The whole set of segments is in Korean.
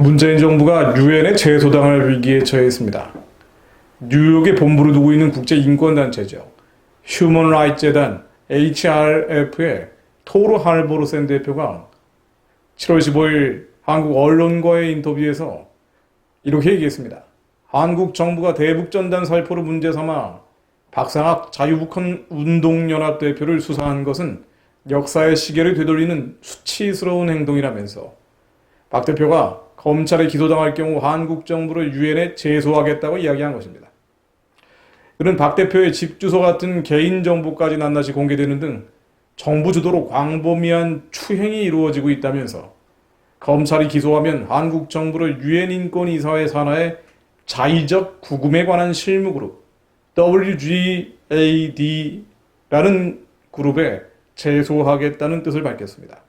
문재인 정부가 유엔에 재소당할 위기에 처했습니다. 뉴욕에 본부를 두고 있는 국제인권단체죠. 휴먼 라이츠 재단 HRF의 토르 할보르센 대표가 7월 15일 한국 언론과의 인터뷰에서 이렇게 얘기했습니다. 한국 정부가 대북전단 살포를 문제 삼아 박상학 자유북한 운동연합 대표를 수사한 것은 역사의 시계를 되돌리는 수치스러운 행동이라면서 박 대표가 검찰에 기소당할 경우 한국 정부를 유엔에 제소하겠다고 이야기한 것입니다. 그는 박 대표의 집 주소 같은 개인정보까지 낱낱이 공개되는 등 정부 주도로 광범위한 추행이 이루어지고 있다면서 검찰이 기소하면 한국 정부를 유엔 인권이사회 산하의 자의적 구금에 관한 실무그룹 WGAD라는 그룹에 제소하겠다는 뜻을 밝혔습니다.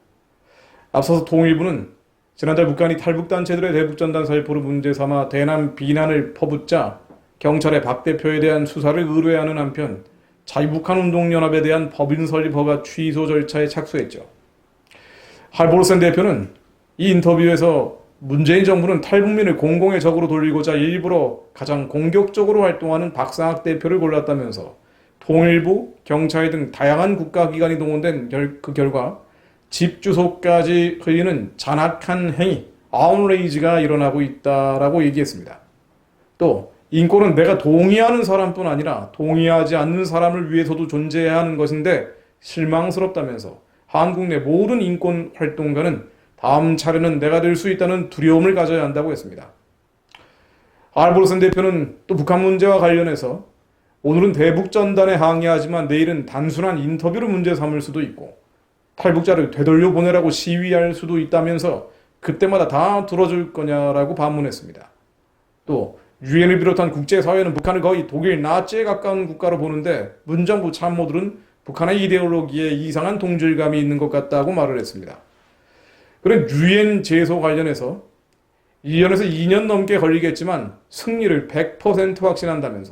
앞서서 통일부는 지난달 북한이 탈북단체들의 대북전단 살포를 문제 삼아 대남 비난을 퍼붓자 경찰에 박 대표에 대한 수사를 의뢰하는 한편 자유북한 운동연합에 대한 법인 설립 허가 취소 절차에 착수했죠. 할보르센 대표는 이 인터뷰에서 문재인 정부는 탈북민을 공공의 적으로 돌리고자 일부러 가장 공격적으로 활동하는 박상학 대표를 골랐다면서 통일부, 경찰 등 다양한 국가기관이 동원된 그 결과 집 주소까지 흘리는 잔악한 행위, 아웃레이지가 일어나고 있다라고 얘기했습니다. 또 인권은 내가 동의하는 사람뿐 아니라 동의하지 않는 사람을 위해서도 존재해야 하는 것인데 실망스럽다면서 한국 내 모든 인권 활동가는 다음 차례는 내가 될 수 있다는 두려움을 가져야 한다고 했습니다. 할보르센 대표는 또 북한 문제와 관련해서 오늘은 대북전단에 항의하지만 내일은 단순한 인터뷰를 문제 삼을 수도 있고 탈북자를 되돌려 보내라고 시위할 수도 있다면서 그때마다 다 들어줄 거냐라고 반문했습니다. 또 유엔을 비롯한 국제사회는 북한을 거의 독일 나치에 가까운 국가로 보는데 문정부 참모들은 북한의 이데올로기에 이상한 동질감이 있는 것 같다고 말을 했습니다. 그런 유엔 제소 관련해서 1년에서 2년 넘게 걸리겠지만 승리를 100% 확신한다면서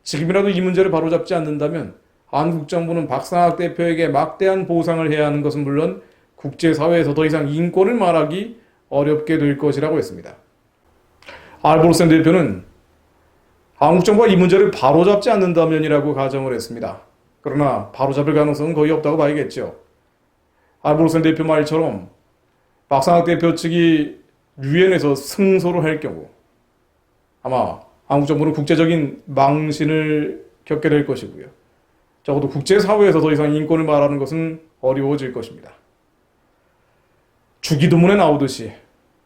지금이라도 이 문제를 바로잡지 않는다면 한국 정부는 박상학 대표에게 막대한 보상을 해야 하는 것은 물론 국제사회에서 더 이상 인권을 말하기 어렵게 될 것이라고 했습니다. 할보르센 대표는 한국 정부가 이 문제를 바로잡지 않는다면이라고 가정을 했습니다. 그러나 바로잡을 가능성은 거의 없다고 봐야겠죠. 할보르센 대표 말처럼 박상학 대표 측이 유엔에서 승소를 할 경우 아마 한국 정부는 국제적인 망신을 겪게 될 것이고요. 적어도 국제사회에서 더 이상 인권을 말하는 것은 어려워질 것입니다. 주기도문에 나오듯이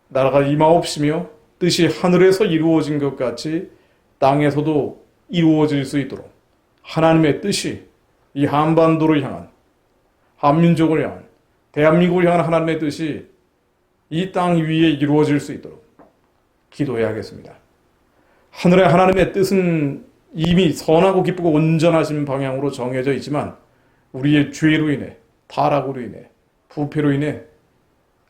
나라가 이마옵시며 뜻이 하늘에서 이루어진 것 같이 땅에서도 이루어질 수 있도록 하나님의 뜻이 이 한반도를 향한 한민족을 향한 대한민국을 향한 하나님의 뜻이 이 땅 위에 이루어질 수 있도록 기도해야겠습니다. 하늘의 하나님의 뜻은 이미 선하고 기쁘고 온전하신 방향으로 정해져 있지만 우리의 죄로 인해, 타락으로 인해, 부패로 인해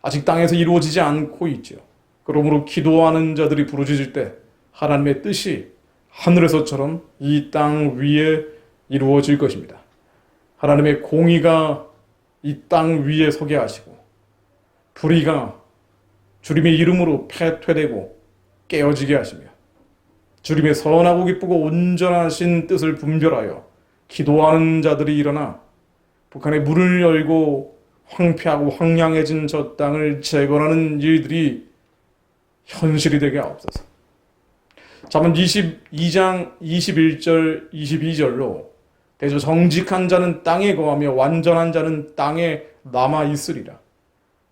아직 땅에서 이루어지지 않고 있죠. 그러므로 기도하는 자들이 부르짖을 때 하나님의 뜻이 하늘에서처럼 이 땅 위에 이루어질 것입니다. 하나님의 공의가 이 땅 위에 서게 하시고 불의가 주님의 이름으로 패퇴되고 깨어지게 하시며 주님의 선하고 기쁘고 온전하신 뜻을 분별하여 기도하는 자들이 일어나 북한의 문을 열고 황폐하고 황량해진 저 땅을 재건하는 일들이 현실이 되게 하옵소서. 잠언 22장 21절 22절로 대저 정직한 자는 땅에 거하며 완전한 자는 땅에 남아 있으리라.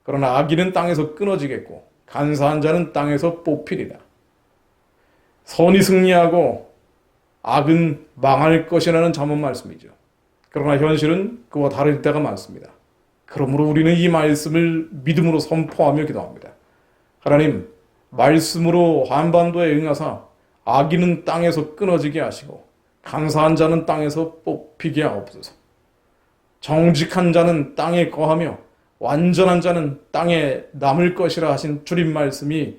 그러나 악인은 땅에서 끊어지겠고 간사한 자는 땅에서 뽑히리라. 선이 승리하고 악은 망할 것이라는 잠언 말씀이죠. 그러나 현실은 그와 다를 때가 많습니다. 그러므로 우리는 이 말씀을 믿음으로 선포하며 기도합니다. 하나님, 말씀으로 한반도에 응하사 악인은 땅에서 끊어지게 하시고 강사한 자는 땅에서 뽑히게 하옵소서. 정직한 자는 땅에 거하며 완전한 자는 땅에 남을 것이라 하신 주님 말씀이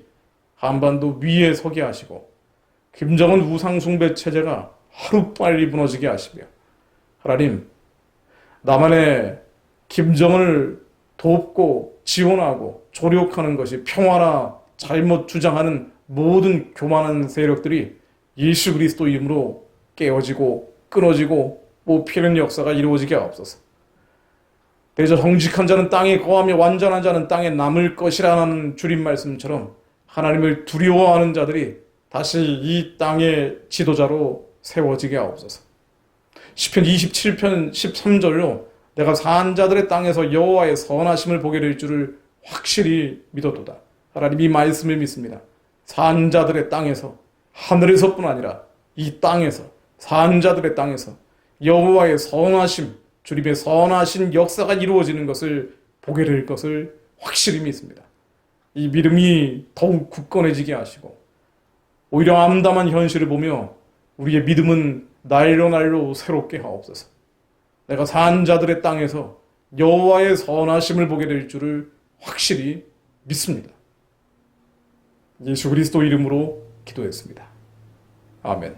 한반도 위에 서게 하시고 김정은 우상숭배 체제가 하루빨리 무너지게 하시며 하나님, 남한의 김정은을 돕고 지원하고 조력하는 것이 평화나 잘못 주장하는 모든 교만한 세력들이 예수 그리스도 이름으로 깨어지고 끊어지고 뽑히는 역사가 이루어지게 하옵소서. 대저 정직한 자는 땅에 거하며 완전한 자는 땅에 남을 것이라는 주님 말씀처럼 하나님을 두려워하는 자들이 다시 이 땅의 지도자로 세워지게 하옵소서. 시편 27편 13절로 내가 산 자들의 땅에서 여호와의 선하심을 보게 될 줄을 확실히 믿었도다. 하나님 이 말씀을 믿습니다. 산 자들의 땅에서, 하늘에서뿐 아니라 이 땅에서, 산 자들의 땅에서 여호와의 선하심, 주님의 선하신 역사가 이루어지는 것을 보게 될 것을 확실히 믿습니다. 이 믿음이 더욱 굳건해지게 하시고 오히려 암담한 현실을 보며 우리의 믿음은 날로 날로 새롭게 하옵소서. 내가 산 자들의 땅에서 여호와의 선하심을 보게 될 줄을 확실히 믿습니다. 예수 그리스도 이름으로 기도했습니다. 아멘.